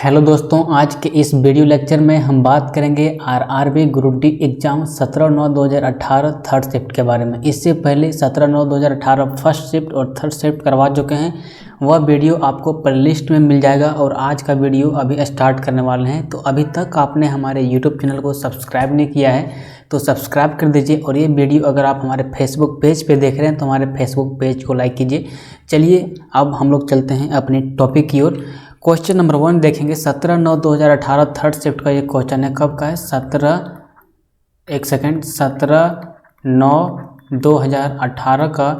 Hello दोस्तों, आज के इस वीडियो लेक्चर में हम बात करेंगे RRB group D exam 17/9/2018 third shift के बारे में। इससे पहले 17/9/2018 फर्स्ट शिफ्ट और थर्ड शिफ्ट करवा चुके हैं। वह वीडियो आपको प्लेलिस्ट में मिल जाएगा और आज का वीडियो अभी स्टार्ट करने वाले हैं। तो अभी तक आपने हमारे यूट्यूब चैनल को सब्सक्राइब नहीं किया है तो सब्सक्राइब कर दीजिए। और ये वीडियो अगर आप हमारे फेसबुक पेज पे देख रहे हैं तो हमारे फेसबुक पेज को लाइक कीजिए। चलिए अब हम लोग चलते हैं अपने टॉपिक की ओर। क्वेश्चन नंबर 1 देखेंगे। 17/9/2018 थर्ड शिफ्ट का ये क्वेश्चन है। कब का है? 17/9/2018 का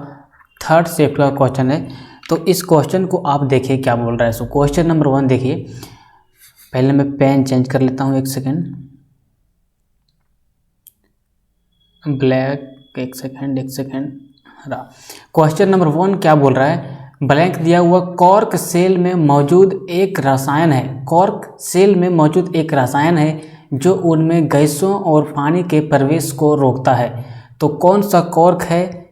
थर्ड शिफ्ट का क्वेश्चन है। तो इस क्वेश्चन को आप देखिए क्या बोल रहा है। सो क्वेश्चन नंबर 1 देखिए। पहले मैं पेन चेंज कर लेता हूँ, एक सेकेंड। ब्लैक, एक सेकेंड। क्वेश्चन नंबर 1 क्या बोल रहा है? ब्लैंक दिया हुआ कॉर्क सेल में मौजूद एक रसायन है। कॉर्क सेल में मौजूद एक रसायन है जो उनमें गैसों और पानी के प्रवेश को रोकता है। तो कौन सा कॉर्क है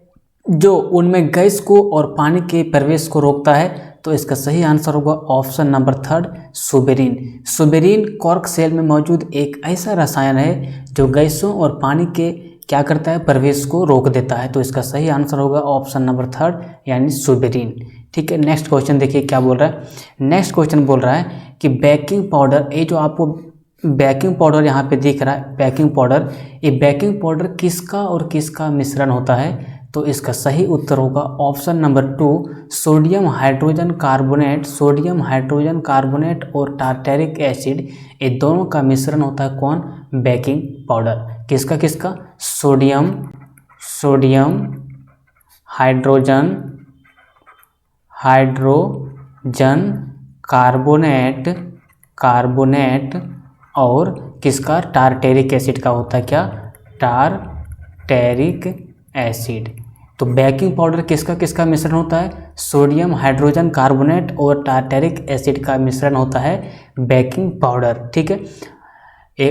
जो उनमें गैस को और पानी के प्रवेश को रोकता है? तो इसका सही आंसर होगा option number 3, suberin. Suberin cork cell में मौजूद एक ऐसा रसायन है जो गैसों और पानी के क्या करता है? प्रवेश को रोक देता है। तो इसका सही आंसर होगा ऑप्शन नंबर 3 यानी सुबेरिन। ठीक है, नेक्स्ट क्वेश्चन देखिए क्या बोल रहा है। नेक्स्ट क्वेश्चन बोल रहा है कि बेकिंग पाउडर, ये जो आपको बेकिंग पाउडर यहाँ पे दिख रहा है, बेकिंग पाउडर, ये बेकिंग पाउडर किसका और किसका मिश्रण होता है? तो इसका सही उत्तर होगा option number 2, sodium hydrogen carbonate. Sodium hydrogen carbonate और टार्टेरिक एसिड, ये दोनों का मिश्रण होता है कौन? Baking powder. किसका किसका? सोडियम हाइड्रोजन कार्बोनेट और किसका? टार्टेरिक एसिड का होता है क्या? Tartaric acid. तो बेकिंग पाउडर किसका किसका मिश्रण होता है? सोडियम हाइड्रोजन कार्बोनेट और टार्टेरिक एसिड का मिश्रण होता है बेकिंग पाउडर। ठीक है,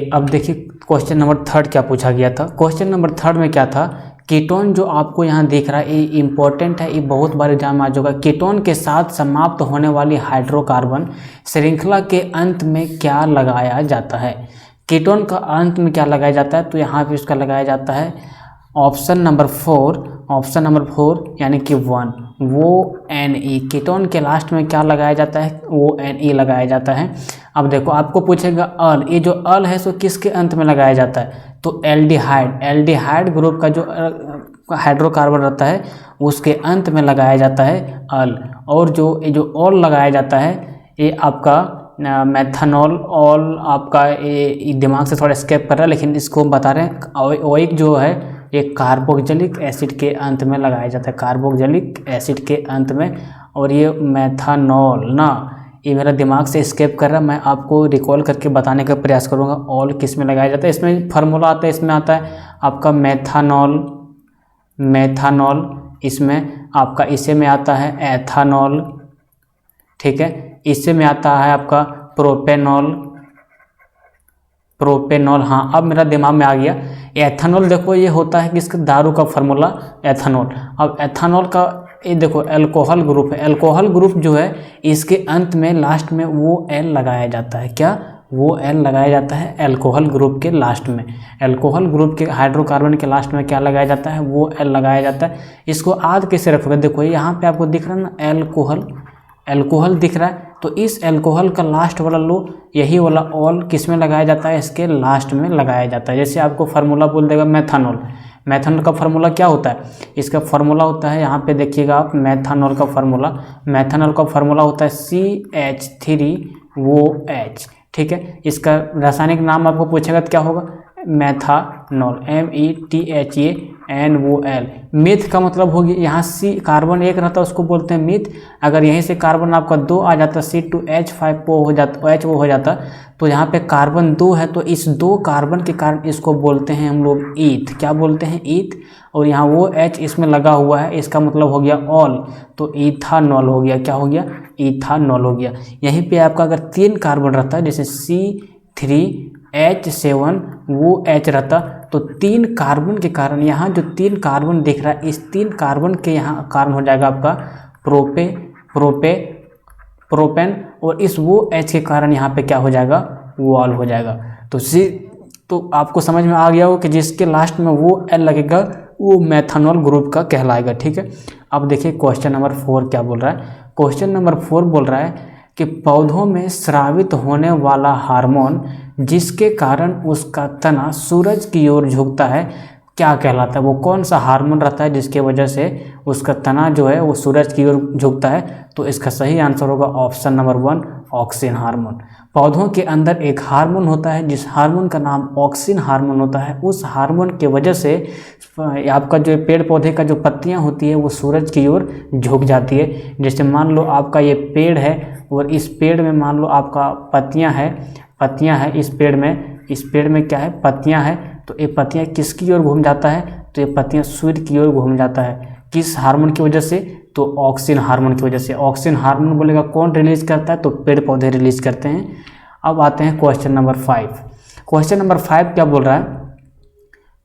अब देखिए क्वेश्चन नंबर 3 क्या पूछा गया था। क्वेश्चन नंबर 3 में क्या था? कीटोन जो आपको यहाँ दिख रहा है ये इंपॉर्टेंट है, ये बहुत बार एग्जाम में आ जाएगा। कीटोन के साथ समाप्त होने वाली हाइड्रोकार्बन श्रृंखला के अंत में क्या लगाया जाता है? कीटोन का अंत में क्या लगाया जाता है? तो यहाँ पे इसका लगाया जाता है ऑप्शन नंबर 4 यानी कि 1, वो Ne। कीटोन के लास्ट में क्या लगाया जाता है? वो Ne लगाया जाता है। अब देखो आपको पूछेगा अल, ये जो अल है सो किसके अंत में लगाया जाता है? तो एल्डिहाइड ग्रुप का जो हाइड्रोकार्बन रहता है उसके अंत में लगाया जाता है अल। और जो ये जो ऑल लगाया जाता है ये आपका मेथनॉल। ऑल आपका ये दिमाग से थोड़ा स्केप कर रहा है लेकिन इसको हम बता रहे हैं। ओइक जो है ये कार्बोक्सिलिक एसिड के अंत में लगाया जाता है, कार्बोक्सिलिक एसिड के अंत में। और ये मेथनॉल ना, ये मेरा दिमाग से स्केप कर रहा है, मैं आपको रिकॉल करके बताने का प्रयास करूँगा। ऑल किस में लगाया जाता है? इसमें फार्मूला आता है, इसमें आता है आपका मेथनॉल, इसमें आपका इसे में आता है एथानॉल। ठीक है, इससे में आता है आपका प्रोपेनॉल। हाँ, अब मेरा दिमाग में आ गया। एथानॉल देखो ये होता है किसका? दारू का फार्मूला एथानॉल। अब एथानॉल का ये देखो अल्कोहल ग्रुप है। अल्कोहल ग्रुप जो है इसके अंत में लास्ट में वो एल लगाया जाता है। क्या? वो एल लगाया जाता है अल्कोहल ग्रुप के लास्ट में। अल्कोहल ग्रुप के हाइड्रोकार्बन के लास्ट में क्या लगाया जाता है? वो एल लगाया जाता है। इसको याद कैसे रखोगे? देखो यहाँ पे आपको दिख रहा है ना अल्कोहल दिख रहा है। तो इस अल्कोहल का लास्ट वाला लो, यही वाला ऑल किस में लगाया जाता है? इसके लास्ट में लगाया जाता है। जैसे आपको फार्मूला बोल देगा मेथनॉल का फार्मूला क्या होता है? इसका फार्मूला होता है, यहाँ पे देखिएगा आप, मेथनॉल का फार्मूला होता है CH3OH। ठीक है, इसका रासायनिक नाम आपको पूछेगा तो क्या होगा? मेथानॉल, METHANOL। मिथ का मतलब होगी यहाँ सी कार्बन 1 रहता है उसको बोलते हैं मिथ। अगर यहीं से कार्बन आपका 2 आ जाता, C2H5O हो जाता, तो यहाँ पे कार्बन 2 है तो इस 2 कार्बन के कारण इसको बोलते हैं हम लोग ईथ। क्या बोलते हैं? ईथ। और यहाँ वो H इसमें लगा हुआ है, इसका मतलब हो गया ऑल, तो इथानॉल हो गया। क्या हो गया? इथानॉल हो गया। यहीं पे आपका अगर 3 कार्बन रहता है जैसे C3H7 वो H रहता, तो 3 कार्बन के कारण यहाँ जो 3 कार्बन दिख रहा है इस 3 कार्बन के यहाँ कारण हो जाएगा आपका प्रोपेन और इस वो H के कारण यहाँ पे क्या हो जाएगा, वॉल हो जाएगा। तो आपको समझ में आ गया हो कि जिसके लास्ट में वो L लगेगा वो मेथनॉल ग्रुप का कहलाएगा। ठीक है, अब देखिए क्वेश्चन नंबर 4 क्या बोल रहा है। क्वेश्चन नंबर 4 बोल रहा है कि पौधों में स्रावित होने वाला हार्मोन जिसके कारण उसका तना सूरज की ओर झुकता है क्या कहलाता है। वो कौन सा हार्मोन रहता है जिसके वजह से उसका तना जो है वो सूरज की ओर झुकता है। तो इसका सही आंसर होगा ऑप्शन नंबर 1 ऑक्सिन हार्मोन। पौधों के अंदर एक हार्मोन होता है जिस हार्मोन का नाम ऑक्सिन हार्मोन होता है। उस हार्मोन के वजह से आपका जो पेड़ पौधे का जो पत्तियां होती है वो सूरज की ओर झुक जाती है। जैसे मान लो आपका ये पेड़ है और इस पेड़ में मान लो आपका पत्तियां हैं इस पेड़ में क्या है, पत्तियां हैं। तो ये पत्तियां किसकी ओर घूम जाता है, तो ये पत्तियां सूर्य की ओर घूम जाता है। किस हार्मोन की वजह से, तो ऑक्सिन हार्मोन की वजह से। ऑक्सिन हार्मोन बोलेगा कौन रिलीज करता है, तो पेड़ पौधे रिलीज करते हैं। अब आते हैं क्वेश्चन नंबर 5। क्वेश्चन नंबर 5 क्या बोल रहा है,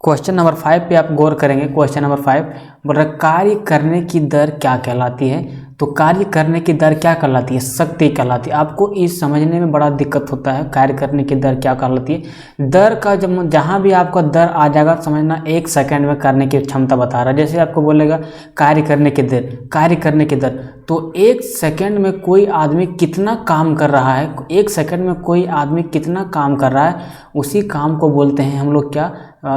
क्वेश्चन नंबर 5 पे आप गौर करेंगे। क्वेश्चन नंबर 5 बोल रहा है कार्य करने की दर क्या कहलाती है। तो कार्य करने की दर क्या कहलाती है, शक्ति कहलाती है। आपको इस समझने में बड़ा दिक्कत होता है कार्य करने की दर क्या कहलाती है। दर का जब जहाँ भी आपका दर आ जाएगा समझना 1 सेकंड में करने की क्षमता बता रहा है। जैसे आपको बोलेगा कार्य करने की दर, तो 1 सेकंड में कोई आदमी कितना काम कर रहा है, 1 सेकंड में कोई आदमी कितना काम कर रहा है, उसी काम को बोलते हैं हम लोग क्या,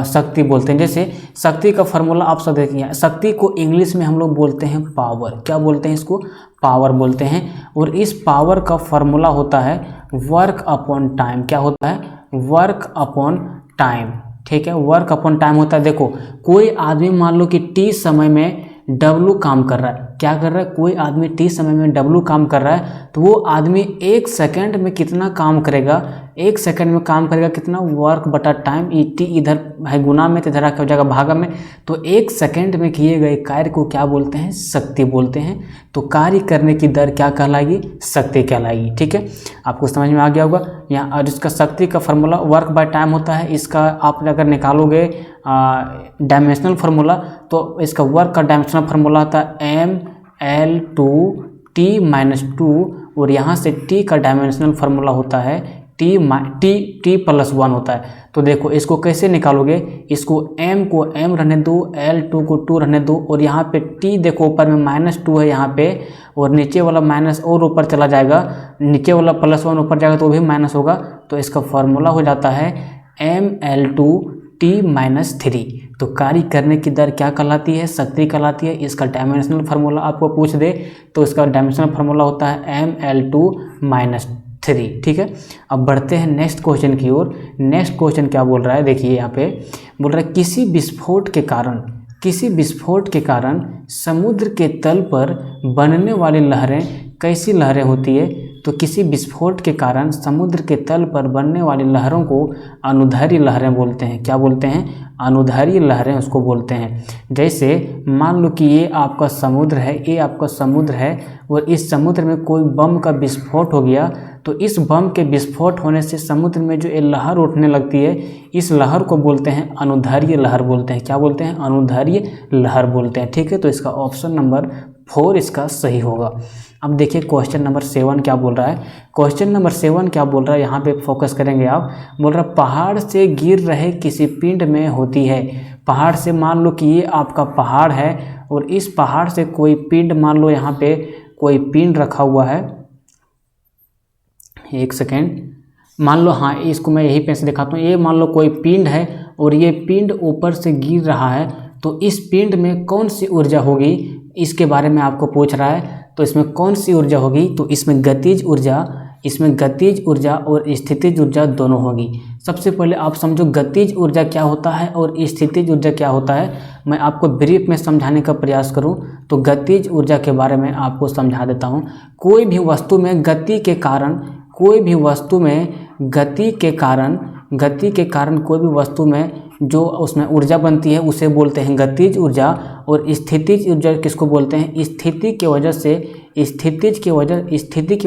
शक्ति बोलते हैं। जैसे शक्ति का फॉर्मूला आप सब देखिए, शक्ति को इंग्लिश में हम लोग बोलते हैं पावर। क्या बोलते हैं इसको, पावर बोलते हैं। और इस पावर का फॉर्मूला होता है वर्क अपॉन टाइम। क्या होता है, वर्क अपॉन टाइम। ठीक है, वर्क अपॉन टाइम होता है। देखो कोई आदमी मान लो कि T समय में W काम कर रहा है। क्या कर रहा है, कोई आदमी T समय में W काम कर रहा है, तो वो आदमी 1 सेकंड में कितना काम करेगा, 1 सेकंड में काम करेगा कितना, वर्क बटा टाइम। T इधर है गुना में तो इधर हो जाएगा भागा में। तो 1 सेकंड में किए गए कार्य को क्या बोलते हैं, शक्ति बोलते हैं। तो कार्य करने की दर क्या कहलाएगी, शक्ति कहलाएगी। ठीक है, आपको समझ में आ गया होगा यहाँ। और इसका शक्ति का फॉर्मूला वर्क बाय टाइम होता है। इसका आप अगर निकालोगे डायमेंशनल फार्मूला, तो इसका वर्क का डायमेंशनल फार्मूला होता है ML/T-2 और यहाँ से T का डायमेंशनल फार्मूला होता है T+1 होता है। तो देखो इसको कैसे निकालोगे, इसको M को M रहने दो, L2 को 2 रहने दो, और यहाँ पे T देखो ऊपर में -2 है यहाँ पे, और नीचे वाला माइनस और ऊपर चला जाएगा, नीचे वाला +1 ऊपर जाएगा तो भी माइनस होगा। तो इसका फॉर्मूला हो जाता है ML2T-3। तो कार्य करने की दर क्या कहलाती है, शक्ति कहलाती है। इसका डायमेंशनल फार्मूला आपको पूछ दे तो इसका डायमेंशनल फार्मूला होता है ML2-3। ठीक है, अब बढ़ते हैं नेक्स्ट क्वेश्चन की ओर। नेक्स्ट क्वेश्चन क्या बोल रहा है, देखिए यहाँ पे बोल रहा है किसी विस्फोट के कारण समुद्र के तल पर बनने वाली लहरें कैसी लहरें होती है। तो किसी विस्फोट के कारण समुद्र के तल पर बनने वाली लहरों को अनुदैर्घ्य लहरें बोलते हैं। क्या बोलते हैं, अनुदैर्घ्य लहरें उसको बोलते हैं। जैसे मान लो कि ये आपका समुद्र है और इस समुद्र में कोई बम का विस्फोट हो गया, तो इस बम के विस्फोट होने से समुद्र में जो ये लहर उठने लगती है, इस लहर को बोलते हैं अनुदैर्घ्य लहर बोलते हैं। क्या बोलते हैं, अनुदैर्घ्य लहर बोलते हैं। ठीक है, तो इसका ऑप्शन नंबर 4 इसका सही होगा। अब देखिए क्वेश्चन नंबर 7 क्या बोल रहा है। क्वेश्चन नंबर 7 क्या बोल रहा है, यहाँ पे फोकस करेंगे आप। बोल रहा है पहाड़ से गिर रहे किसी पिंड में होती है। पहाड़ से मान लो कि ये आपका पहाड़ है और इस पहाड़ से कोई पिंड, मान लो यहाँ पे कोई पिंड रखा हुआ है, 1 सेकेंड, मान लो, हाँ इसको मैं यही पे से दिखाता हूँ। ये मान लो कोई पिंड है और ये पिंड ऊपर से गिर रहा है, तो इस पिंड में कौन सी ऊर्जा होगी, इसके बारे में आपको पूछ रहा है। तो इसमें कौन सी ऊर्जा होगी, तो इसमें गतिज ऊर्जा और स्थितिज ऊर्जा दोनों होगी। सबसे पहले आप समझो गतिज ऊर्जा क्या होता है और स्थितिज ऊर्जा क्या होता है। मैं आपको ब्रीफ में समझाने का प्रयास करूं तो गतिज ऊर्जा के बारे में आपको समझा देता हूं। कोई भी वस्तु में गति के कारण कोई भी वस्तु में जो उसमें ऊर्जा बनती है उसे बोलते हैं गतिज ऊर्जा। और स्थितिज ऊर्जा किसको बोलते हैं, स्थिति की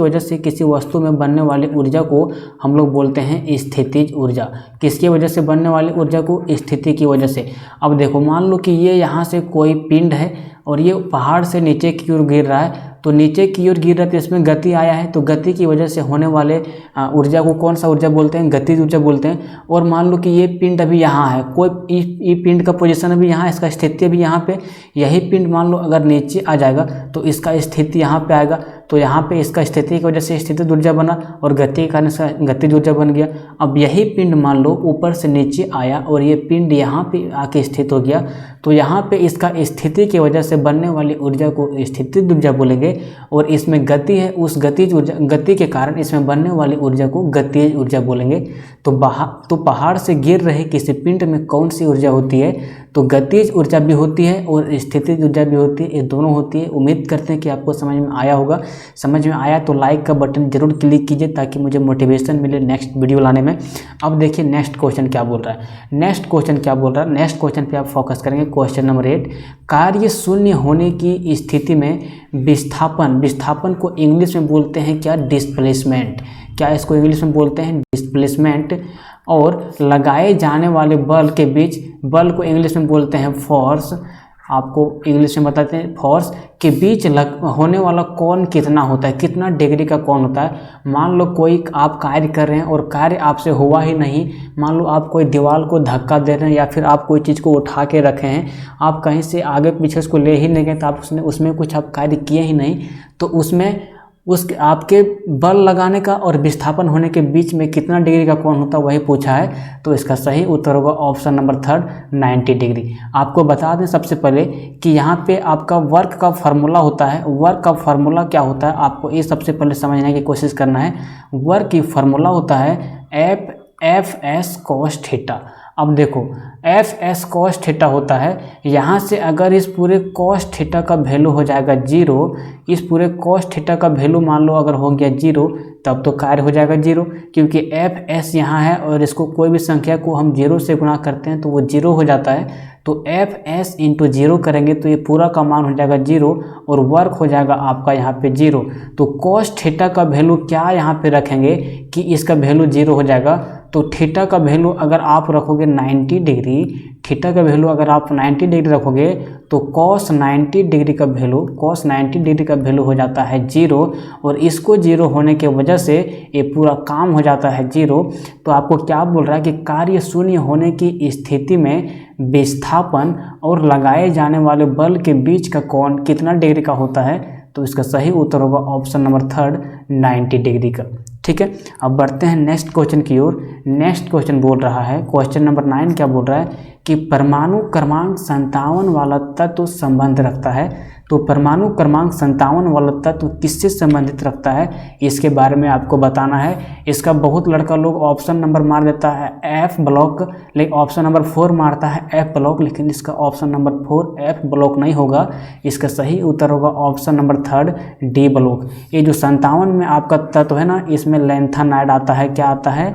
वजह से किसी वस्तु में बनने वाली ऊर्जा को हम लोग बोलते हैं स्थितिज ऊर्जा। किसकी वजह से बनने वाली ऊर्जा को, स्थिति की वजह से। अब देखो मान लो कि ये यहाँ से कोई पिंड है और ये पहाड़ से नीचे की ओर गिर रहा है, तो नीचे की ओर गिर रहा है तो इसमें गति आया है, तो गति की वजह से होने वाले ऊर्जा को कौन सा ऊर्जा बोलते हैं, गतिज ऊर्जा बोलते हैं। और मान लो कि ये पिंड अभी यहाँ है, कोई ये पिंड का पोजीशन अभी यहाँ, इसका स्थिति अभी यहाँ पे, यही पिंड मान लो अगर नीचे आ जाएगा तो इसका स्थिति यहाँ पे आएगा, तो यहाँ पे इसका स्थिति की वजह से स्थितिज ऊर्जा बना और गति के कारण इसका गतिज ऊर्जा बन गया। अब यही पिंड मान लो ऊपर से नीचे आया और ये पिंड यहाँ पे आके स्थित हो गया, तो यहाँ पे इसका स्थिति की वजह से बनने वाली ऊर्जा को स्थितिज ऊर्जा बोलेंगे। और इसमें गति है, उस गतिज ऊर्जा, गति के कारण इसमें बनने वाली ऊर्जा को गतिज ऊर्जा बोलेंगे। तो पहाड़ से गिर रहे किसी पिंड में कौन सी ऊर्जा होती है, तो गतिज ऊर्जा भी होती है और स्थितिज ऊर्जा भी होती है, ये दोनों होती है। उम्मीद करते हैं कि आपको समझ में आया होगा। समझ में आया तो लाइक का बटन जरूर क्लिक कीजिए ताकि मुझे मोटिवेशन मिले नेक्स्ट वीडियो लाने में। अब देखिए नेक्स्ट क्वेश्चन क्या बोल रहा है, नेक्स्ट क्वेश्चन क्या बोल रहा है, नेक्स्ट क्वेश्चन पे आप फोकस करेंगे। क्वेश्चन नंबर 8, कार्य शून्य होने की स्थिति में विस्थापन को इंग्लिश में बोलते हैं क्या, डिस्प्लेसमेंट। क्या इसको इंग्लिश में बोलते हैं, डिस्प्लेसमेंट। और लगाए जाने वाले बल के बीच, बल को इंग्लिश में बोलते हैं फोर्स, आपको इंग्लिश में बताते हैं फोर्स के बीच होने वाला कोण कितना होता है, कितना डिग्री का कोण होता है। मान लो कोई आप कार्य कर रहे हैं और कार्य आपसे हुआ ही नहीं, मान लो आप कोई दीवार को धक्का दे रहे हैं या फिर आप कोई चीज़ को उठा के रखे हैं, आप कहीं से आगे पीछे उसको ले ही नहीं गए, तो आप उसमें कुछ आप कार्य किए ही नहीं, तो उसमें आपके बल लगाने का और विस्थापन होने के बीच में कितना डिग्री का कोण होता है वही पूछा है। तो इसका सही उत्तर होगा ऑप्शन नंबर 3 90 डिग्री। आपको बता दें सबसे पहले कि यहाँ पे आपका वर्क का फार्मूला होता है। वर्क का फार्मूला क्या होता है आपको ये सबसे पहले समझने की कोशिश करना है। वर्क की फार्मूला होता है एफ एस कॉस थीटा। अब देखो एफ एस कॉस थीटा होता है, यहाँ से अगर इस पूरे कॉस थीटा का वैल्यू हो जाएगा 0, इस पूरे कॉस थीटा का वैल्यू मान लो अगर हो गया 0, तब तो कार्य हो जाएगा 0, क्योंकि एफ एस यहाँ है और इसको कोई भी संख्या को हम 0 से गुणा करते हैं तो वो 0 हो जाता है। तो एफ एस इंटू 0 करेंगे तो ये पूरा का मान हो जाएगा 0 और वर्क हो जाएगा आपका यहाँ पे 0। तो कॉस थीटा का वैल्यू क्या यहाँ पे रखेंगे कि इसका वैल्यू 0 हो जाएगा। तो थीटा का वैल्यू अगर आप रखोगे 90 डिग्री, थीटा का वैल्यू अगर आप 90 डिग्री रखोगे तो cos 90 डिग्री का वैल्यू हो जाता है 0 और इसको 0 होने के वजह से ये पूरा काम हो जाता है 0। तो आपको क्या बोल रहा है कि कार्य शून्य होने की स्थिति में विस्थापन और लगाए जाने वाले बल के बीच का कोण कितना डिग्री का होता है। तो इसका सही उत्तर होगा ऑप्शन नंबर 3 90 डिग्री का। ठीक है, अब बढ़ते हैं नेक्स्ट क्वेश्चन की ओर। नेक्स्ट क्वेश्चन बोल रहा है, क्वेश्चन नंबर 9 क्या बोल रहा है कि परमाणु क्रमांक 57 वाला तत्व संबंध रखता है। तो परमाणु क्रमांक 57 वाला तत्व किससे संबंधित रखता है इसके बारे में आपको बताना है। इसका बहुत लड़का लोग ऑप्शन नंबर मार देता है एफ ब्लॉक, लेकिन ऑप्शन नंबर 4 मारता है एफ ब्लॉक, लेकिन इसका ऑप्शन नंबर 4 एफ ब्लॉक नहीं होगा। इसका सही उत्तर होगा ऑप्शन नंबर 3 डी ब्लॉक। ये जो 57 में आपका तत्व है ना, इसमें लैंथेनाइड आता है, क्या आता है,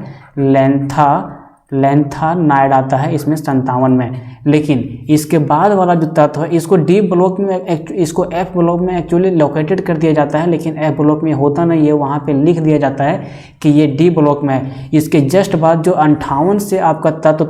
लैंथेनाइड आता है इसमें 57 में। लेकिन इसके बाद वाला जो तत्व है इसको डी ब्लॉक में, इसको एफ ब्लॉक में एक्चुअली लोकेटेड कर दिया जाता है, लेकिन एफ ब्लॉक में होता नहीं है, वहाँ पे लिख दिया जाता है कि ये डी ब्लॉक में है। इसके जस्ट बाद जो 58 से आपका तत्व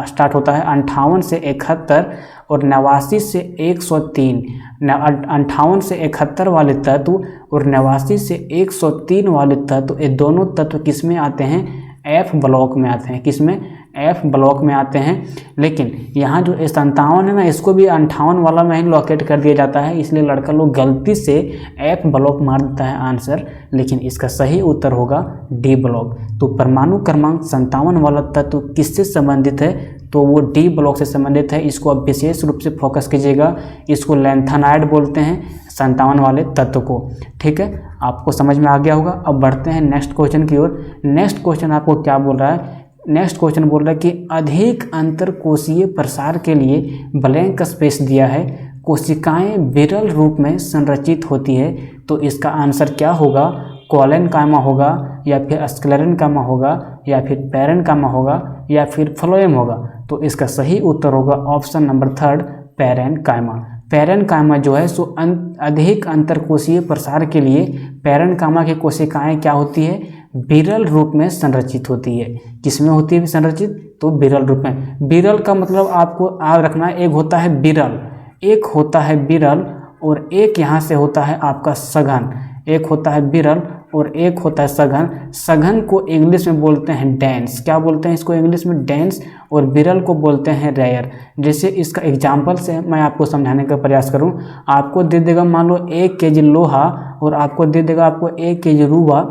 स्टार्ट होता है, 58 से 71 और 89 से 103, 58 से 71 वाले तत्व और 89 से 103 वाले तत्व, ये दोनों तत्व किस में आते हैं, एफ ब्लॉक में आते हैं। किसमें, एफ ब्लॉक में आते हैं। लेकिन यहाँ जो 57 है ना, इसको भी 58 वाला में ही लोकेट कर दिया जाता है, इसलिए लड़का लोग गलती से एफ ब्लॉक मार देता है आंसर, लेकिन इसका सही उत्तर होगा डी ब्लॉक। तो परमाणु क्रमांक 57 वाला तत्व किससे संबंधित है, तो वो डी ब्लॉक से संबंधित है। इसको आप विशेष रूप से फोकस कीजिएगा, इसको लैंथेनाइड बोलते हैं 57 वाले तत्व को। ठीक है, आपको समझ में आ गया होगा। अब बढ़ते हैं नेक्स्ट क्वेश्चन की ओर। नेक्स्ट क्वेश्चन आपको क्या बोल रहा है, नेक्स्ट क्वेश्चन बोल रहा है कि अधिक अंतरकोशीय प्रसार के लिए ब्लैंक स्पेस दिया है, कोशिकाएं विरल रूप में संरचित होती है। तो इसका आंसर क्या होगा, कोलेनकाइमा होगा या फिर स्क्लेरेनकाइमा होगा या फिर पैरेनकाइमा होगा या फिर फ्लोएम होगा। तो इसका सही उत्तर होगा ऑप्शन नंबर 3 पैरेनकाइमा। पैरेनकाइमा जो है सो अधिक अंतरकोशीय प्रसार के लिए पैरेनकाइमा की कोशिकाएं क्या होती है, विरल रूप में संरचित होती है। किसमें होती है संरचित, तो विरल रूप में। विरल का मतलब आपको याद रखना, एक होता है विरल, एक होता है विरल और एक यहाँ से होता है आपका सघन, एक होता है विरल और एक होता है सघन। सघन को इंग्लिश में बोलते हैं डेंस, क्या बोलते हैं इसको इंग्लिश में? डेंस। और विरल को बोलते हैं रेयर। जैसे इसका एग्जाम्पल से मैं आपको समझाने का प्रयास करूं, आपको दे देगा मान लो 1 kg लोहा और आपको दे देगा आपको 1 kg रुआ,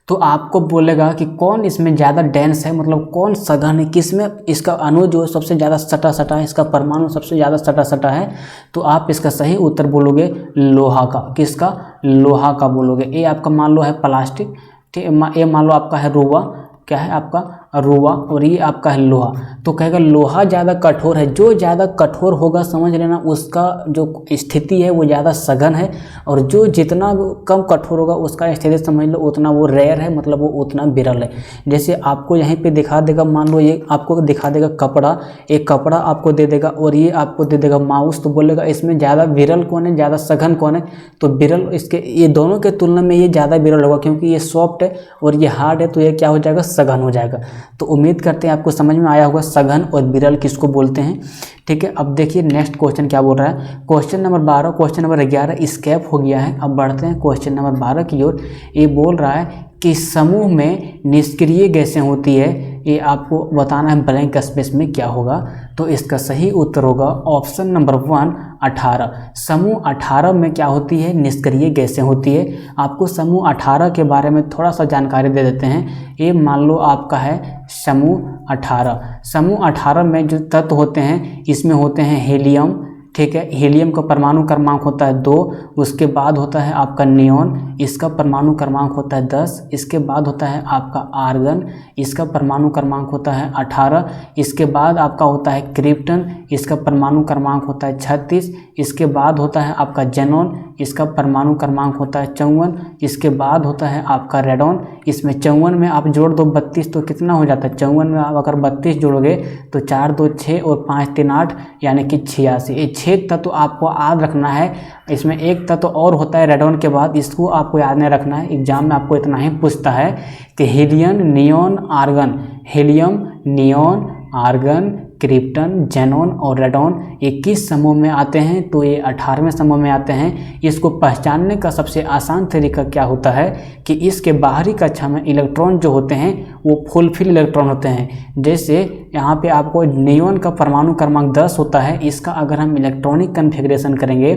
तो आपको बोलेगा कि कौन इसमें ज़्यादा डेंस है, मतलब कौन सघन है, किस में इसका अणु जो सबसे ज़्यादा सटा सटा है, इसका परमाणु सबसे ज़्यादा सटा सटा है। तो आप इसका सही उत्तर बोलोगे लोहा का। किसका? लोहा का बोलोगे। ये आपका मान लो है प्लास्टिक, ठीक, ये मान लो आपका है रुआ, क्या है आपका? रुआ। और ये आपका है लोहा। तो कहेगा लोहा ज़्यादा कठोर है, जो ज़्यादा कठोर होगा समझ लेना उसका जो स्थिति है वो ज़्यादा सघन है, और जो जितना कम कठोर होगा उसका स्थिति समझ लो उतना वो रेयर है, मतलब वो उतना विरल है। जैसे आपको यहीं पे दिखा देगा, मान लो ये आपको दिखा देगा कपड़ा, एक कपड़ा आपको दे देगा और ये आपको दे देगा माउस, तो बोलेगा इसमें ज़्यादा विरल कौन है, ज़्यादा सघन कौन है? तो विरल, इसके ये दोनों के तुलना में ये ज़्यादा विरल होगा, क्योंकि ये सॉफ्ट है और ये हार्ड है, तो ये क्या हो जाएगा? सघन हो जाएगा। तो उम्मीद करते हैं आपको समझ में आया होगा सघन और विरल किसको बोलते हैं। ठीक है, अब देखिए नेक्स्ट क्वेश्चन क्या बोल रहा है। Question number 12, question number 11 skip हो गया है। अब बढ़ते हैं क्वेश्चन नंबर 12 की ओर। ये बोल रहा है कि समूह में निष्क्रिय गैसें होती है, ये आपको बताना है ब्लैंक स्पेस में क्या होगा। तो इसका सही उत्तर होगा ऑप्शन नंबर 1 18। समूह 18 में क्या होती है? निष्क्रिय गैसें होती है। आपको समूह 18 के बारे में थोड़ा सा जानकारी दे देते हैं। ये मान लो आपका है समूह 18। समूह 18 में जो तत्व होते हैं इसमें होते हैं हीलियम, ठीक है, हीलियम का परमाणु क्रमांक होता है 2। उसके बाद होता है आपका नियॉन, इसका परमाणु क्रमांक होता है 10। इसके बाद होता है आपका आर्गन, इसका परमाणु क्रमांक होता है 18। इसके बाद आपका होता है क्रिप्टन, इसका परमाणु क्रमांक होता है 36। इसके बाद होता है आपका जेनॉन, इसका परमाणु क्रमांक होता है 54। इसके बाद होता है आपका रेडॉन, इसमें 54 में आप जोड़ दो 32 तो कितना हो जाता है? 54 में आप अगर 32 जोड़ोगे तो 4 2 6 और 5 3 8 यानी कि 86। ये 6 तत्व आपको याद रखना है। इसमें एक तत्व और होता है रेडॉन के बाद, इसको आपको याद नहीं रखना है, एग्जाम में आपको इतना ही पूछता है कि helium, neon, argon, helium, neon, argon, krypton, xenon और रेडॉन ये किस समूह में आते हैं? तो ये 18वें समूह में आते हैं। इसको पहचानने का सबसे आसान तरीका क्या होता है कि इसके बाहरी कक्षा में इलेक्ट्रॉन जो होते हैं वो फुलफिल इलेक्ट्रॉन होते हैं। जैसे यहाँ पे आपको नियॉन का परमाणु क्रमांक 10 होता है, इसका अगर हम इलेक्ट्रॉनिक कन्फिग्रेशन करेंगे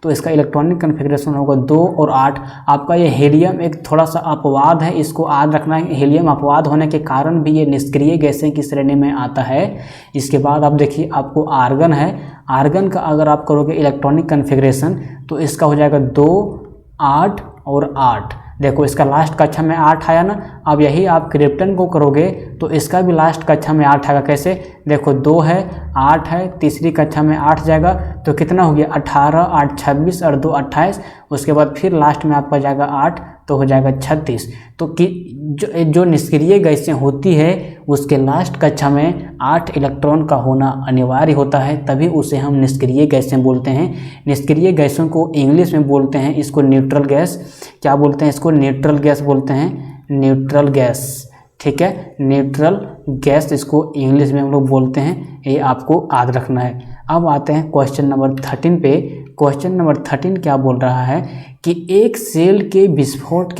तो इसका इलेक्ट्रॉनिक कन्फिग्रेशन होगा 2 और 8। आपका ये हीलियम एक थोड़ा सा अपवाद है, इसको याद रखना है। हीलियम अपवाद होने के कारण भी ये निष्क्रिय गैसें की श्रेणी में आता है। इसके बाद आप देखिए आपको आर्गन है, आर्गन का अगर आप करोगे इलेक्ट्रॉनिक कन्फिग्रेशन तो इसका हो जाएगा 2 8 और 8। देखो इसका लास्ट कक्षा में 8 आया ना। अब यही आप क्रिप्टन को करोगे तो इसका भी लास्ट कक्षा में 8 आएगा। कैसे? देखो 2 है 8 है, तीसरी कक्षा में 8 जाएगा तो कितना हो गया? 18 8 26 और 2 28। उसके बाद फिर लास्ट में आपका जाएगा 8 तो हो जाएगा 36। तो कि जो निष्क्रिय गैसें होती है उसके लास्ट कक्षा में 8 इलेक्ट्रॉन का होना अनिवार्य होता है, तभी उसे हम निष्क्रिय गैसें बोलते हैं। निष्क्रिय गैसों को इंग्लिश में बोलते हैं इसको न्यूट्रल गैस। क्या बोलते हैं इसको? न्यूट्रल गैस बोलते हैं, न्यूट्रल गैस। ठीक है, न्यूट्रल गैस इसको इंग्लिश में हम लोग बोलते हैं, ये आपको याद रखना है। अब आते हैं क्वेश्चन नंबर 13 पे। क्वेश्चन नंबर 13 क्या बोल रहा है कि एक सेल के विस्फोट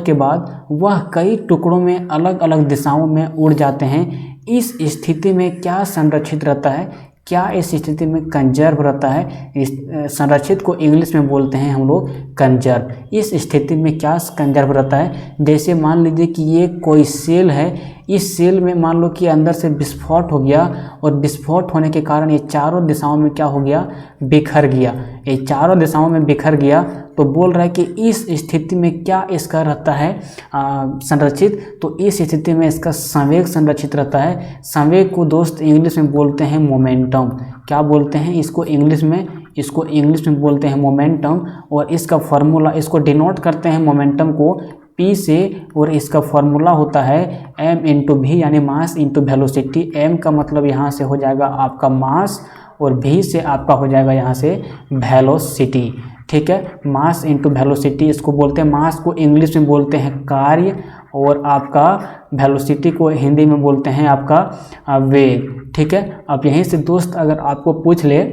के बाद वह कई टुकड़ों में अलग अलग दिशाओं में उड़ जाते हैं। इस स्थिति में क्या संरक्षित रहता है? क्या इस स्थिति में कंजर्व रहता है? इस संरक्षित को इंग्लिश में बोलते हैं हम लोग कंजर्व। इस स्थिति में क्या कंजर्व रहता है? जैसे मान लीजिए कि ये कोई सेल है, इस सेल में मान लो कि अंदर से विस्फोट हो गया और विस्फोट होने के कारण ये चारों दिशाओं में क्या हो गया? बिखर गया। ये चारों दिशाओं में बिखर गया तो बोल रहा है कि इस स्थिति में क्या इसका रहता है संरक्षित? तो इस स्थिति में इसका संवेग संरक्षित रहता है। संवेग को दोस्त इंग्लिश में बोलते हैं मोमेंटम। क्या बोलते हैं इसको इंग्लिश में? इसको इंग्लिश में बोलते हैं मोमेंटम। और इसका फॉर्मूला, इसको डिनोट करते हैं मोमेंटम को P से, और इसका फॉर्मूला होता है m इंटू वी यानी मास इंटू वेलोसिटी। m का मतलब यहाँ से हो जाएगा आपका मास और v से आपका हो जाएगा यहाँ से वेलोसिटी। ठीक है, मास इंटू वेलोसिटी इसको बोलते हैं। मास को इंग्लिश में बोलते हैं कार्य और आपका वेलोसिटी को हिंदी में बोलते हैं आपका वेग। ठीक है, अब यहीं से दोस्त अगर आपको पूछ ले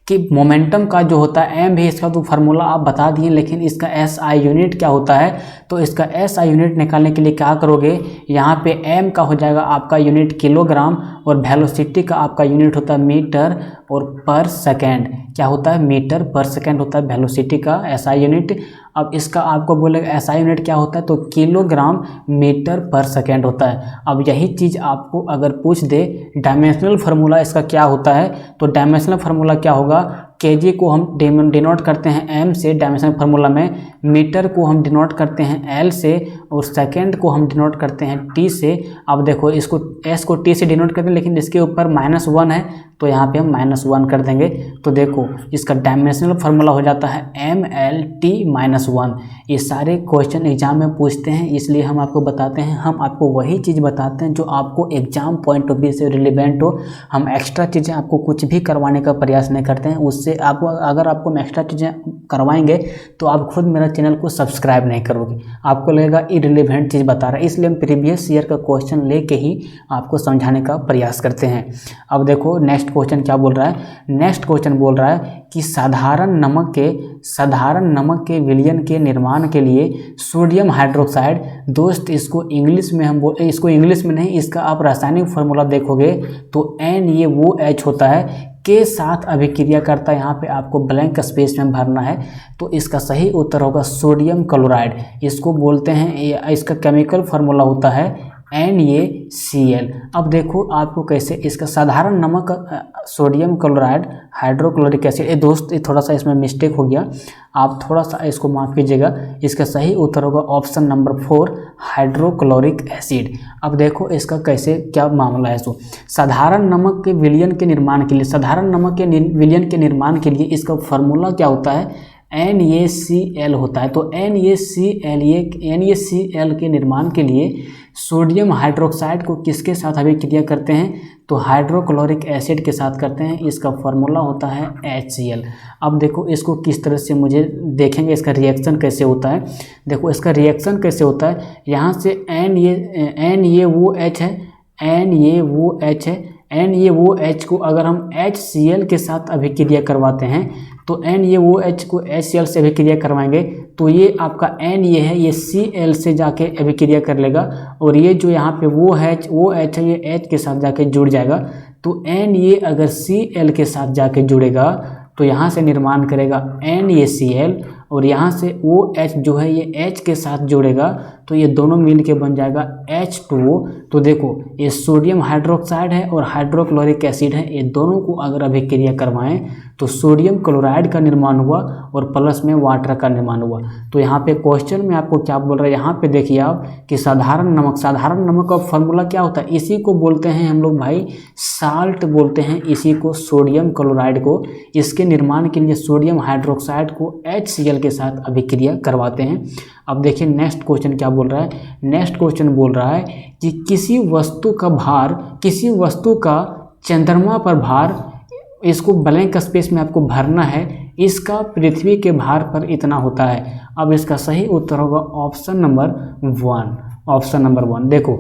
कि मोमेंटम का जो होता है एम भी, इसका तो फार्मूला आप बता दिए, लेकिन इसका एस आई यूनिट क्या होता है। तो इसका एस आई यूनिट निकालने के लिए क्या करोगे, यहाँ पे एम का हो जाएगा आपका यूनिट किलोग्राम, और वेलोसिटी का आपका यूनिट होता है मीटर और पर सेकेंड। क्या होता है, मीटर पर सेकेंड होता है वेलोसिटी का एस आई यूनिट। अब इसका आपको बोलेगा एस आई यूनिट क्या होता है, तो किलोग्राम मीटर पर सेकेंड होता है। अब यही चीज़ आपको अगर पूछ दे डायमेंशनल फार्मूला इसका क्या होता है, तो डायमेंशनल फार्मूला क्या होगा, केजी को हम डिनोट करते हैं एम से डायमेंशनल फार्मूला में, मीटर को हम डिनोट करते हैं एल से, और सेकेंड को हम डिनोट करते हैं टी से। अब देखो इसको एस को टी से डिनोट करते हैं, लेकिन इसके ऊपर -1 है, तो यहाँ पे हम -1 कर देंगे। तो देखो इसका डायमेंशनल फार्मूला हो जाता है MLT-1। ये सारे क्वेश्चन एग्जाम में पूछते हैं, इसलिए हम आपको बताते हैं, हम आपको वही चीज़ बताते हैं जो आपको एग्जाम पॉइंट ऑफ व्यू से रिलेवेंट हो। हम एक्स्ट्रा चीज़ें आपको कुछ भी करवाने का प्रयास नहीं करते हैं। उससे आपको अगर आपको हम एक्स्ट्रा चीज़ें करवाएंगे तो आप खुद मेरा चैनल को सब्सक्राइब नहीं करोगे, आपको लगेगा इररिलेवेंट चीज़ बता रहा है। इसलिए हम प्रीवियस ईयर का क्वेश्चन लेके ही आपको समझाने का प्रयास करते हैं। अब देखो नेक्स्ट क्वेश्चन क्या बोल रहा है, नेक्स्ट क्वेश्चन बोल रहा है कि साधारण नमक के विलयन के निर्माण के लिए सोडियम हाइड्रोक्साइड, दोस्त इसको इंग्लिश में हम इसको इंग्लिश में नहीं, इसका आप रासायनिक फार्मूला देखोगे तो NaOH होता है, के साथ अभिक्रिया करता है। यहाँ पे आपको ब्लैंक स्पेस में भरना है, तो इसका सही उत्तर होगा सोडियम क्लोराइड। इसको बोलते हैं, इसका केमिकल फार्मूला होता है NaCl। अब देखो आपको कैसे इसका साधारण नमक सोडियम क्लोराइड हाइड्रोक्लोरिक एसिड, ये दोस्त ये थोड़ा सा इसमें मिस्टेक हो गया, आप थोड़ा सा इसको माफ़ कीजिएगा। इसका सही उत्तर होगा ऑप्शन नंबर 4 हाइड्रोक्लोरिक एसिड। अब देखो इसका कैसे क्या मामला है। सो साधारण नमक के विलयन के निर्माण के लिए, साधारण नमक के विलयन के निर्माण के लिए इसका फार्मूला क्या होता है, NaCl होता है। तो NaCl के निर्माण के लिए सोडियम हाइड्रोक्साइड को किसके साथ अभिक्रिया करते हैं, तो हाइड्रोक्लोरिक एसिड के साथ करते हैं। इसका फार्मूला होता है HCl। अब देखो इसको किस तरह से मुझे देखेंगे, इसका रिएक्शन कैसे होता है। देखो इसका रिएक्शन कैसे होता है, यहाँ से NaOH है, NaOH को अगर हम HCl के साथ अभिक्रिया करवाते हैं, तो NaOH को HCl से अभिक्रिया करवाएंगे, तो ये आपका Na है, ये Cl से जाके अभिक्रिया कर लेगा, और ये जो यहाँ पे OH है, ये H के साथ जाके जुड़ जाएगा। तो Na अगर Cl के साथ जाके जुड़ेगा तो यहाँ से निर्माण करेगा NaCl, और यहाँ से OH जो है ये H के साथ जुड़ेगा, तो ये दोनों मिल के बन जाएगा H2O। तो देखो ये सोडियम हाइड्रोक्साइड है और हाइड्रोक्लोरिक एसिड है, ये दोनों को अगर अभिक्रिया करवाएं तो सोडियम क्लोराइड का निर्माण हुआ और प्लस में वाटर का निर्माण हुआ। तो यहाँ पे क्वेश्चन में आपको क्या बोल रहा है, यहाँ पे देखिए आप कि साधारण नमक का फॉर्मूला क्या होता है, इसी को बोलते हैं हम लोग भाई साल्ट बोलते हैं, इसी को सोडियम क्लोराइड को। इसके निर्माण के लिए सोडियम हाइड्रोक्साइड को HCl के साथ अभिक्रिया करवाते हैं। अब देखिए नेक्स्ट क्वेश्चन क्या बोल रहा है, नेक्स्ट क्वेश्चन बोल रहा है कि किसी वस्तु का चंद्रमा पर भार, इसको ब्लैंक स्पेस में आपको भरना है, इसका पृथ्वी के भार पर इतना होता है। अब इसका सही उत्तर होगा ऑप्शन नंबर 1।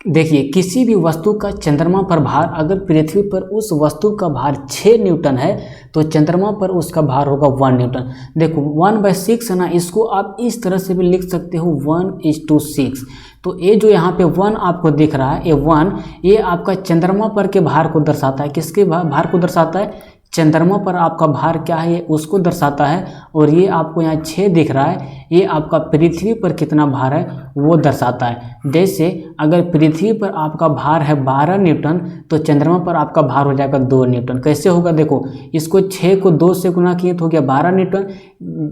देखिए किसी भी वस्तु का चंद्रमा पर भार, अगर पृथ्वी पर उस वस्तु का भार 6 न्यूटन है तो चंद्रमा पर उसका भार होगा 1 न्यूटन। देखो 1/6 है ना, इसको आप इस तरह से भी लिख सकते हो 1:6। तो ये जो यहाँ पे 1 आपको दिख रहा है, ये 1 ये आपका चंद्रमा पर के भार को दर्शाता है। किसके भार को दर्शाता है, चंद्रमा पर आपका भार क्या है ये उसको दर्शाता है। और ये आपको यहाँ 6 दिख रहा है, ये आपका पृथ्वी पर कितना भार है वो दर्शाता है। जैसे अगर पृथ्वी पर आपका भार है 12 न्यूटन तो चंद्रमा पर आपका भार हो जाएगा 2 न्यूटन। कैसे होगा, देखो इसको 6 को 2 से गुना किए तो हो गया 12 न्यूटन,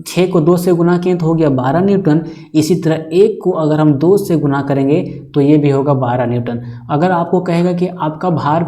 6 को 2 से गुना किए तो हो गया 12 न्यूटन। इसी तरह 1 को अगर हम 2 से गुना करेंगे तो ये भी होगा 12 न्यूटन। अगर आपको कहेगा कि आपका भार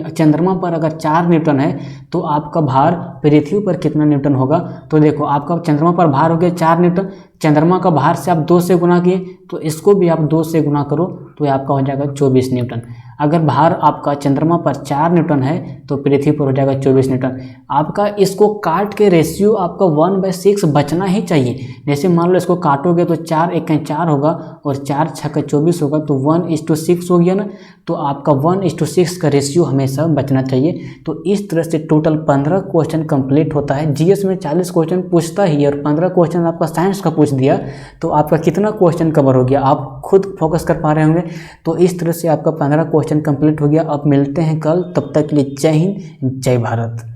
चंद्रमा पर अगर 4 न्यूटन है तो आपका भार पृथ्वी पर कितना न्यूटन होगा, तो देखो आपका चंद्रमा पर भार हो गया 4 न्यूटन, चंद्रमा का भार से आप 2 से गुना किए तो इसको भी आप 2 से गुना करो तो ये आपका हो जाएगा 24 न्यूटन। अगर भार आपका चंद्रमा पर 4 न्यूटन है तो पृथ्वी पर हो जाएगा 24 न्यूटन। आपका इसको काट के रेशियो आपका 1/6 बचना ही चाहिए। जैसे मान लो इसको काटोगे तो 4 × 4 होगा और 4 × 6 = 24 होगा, तो 1:6 हो गया ना। तो आपका 1:6 का रेशियो हमेशा बचना चाहिए। तो इस तरह से टोटल 15 क्वेश्चन कंप्लीट होता है। जीएस में 40 क्वेश्चन पूछता ही और 15 क्वेश्चन आपका साइंस का पूछ दिया, तो आपका कितना क्वेश्चन कवर हो गया आप खुद फोकस कर पा रहे होंगे। तो इस तरह से आपका 15 क्वेश्चन कंप्लीट हो गया। अब मिलते हैं कल, तब तक के लिए जय हिंद, जय भारत।